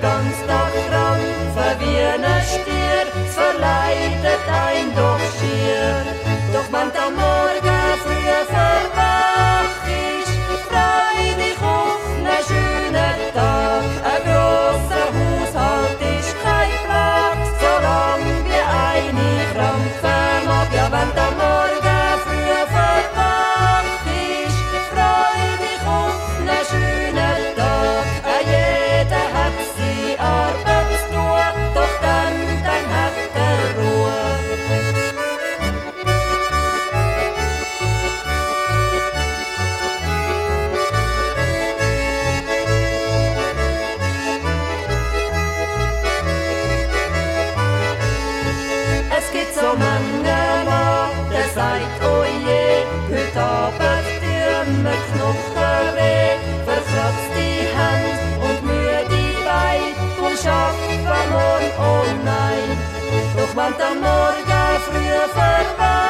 ganz Tag krampfen wie ne Stier, es verleitet ein doch schier. Doch wenn der Morgen früh verwach ist, freu dich auf ne schönen Tag. Ein grosser Haushalt ist kein Plag, solang wie eine krampfen mag. Ja, wenn der Morgen früh verwach ist, freu dich auf ne schönen Tag. Jeder hat seine Arbeit zu tun, doch dann hat er Ruhe. Es gibt so manchen Mann, der sagt, oh je, heute Abend tun mir Knochen weh, verkratzt die Hand und müde Beine, und schaffen morgen, oh nein. Doch wenn der Morgen früh verwah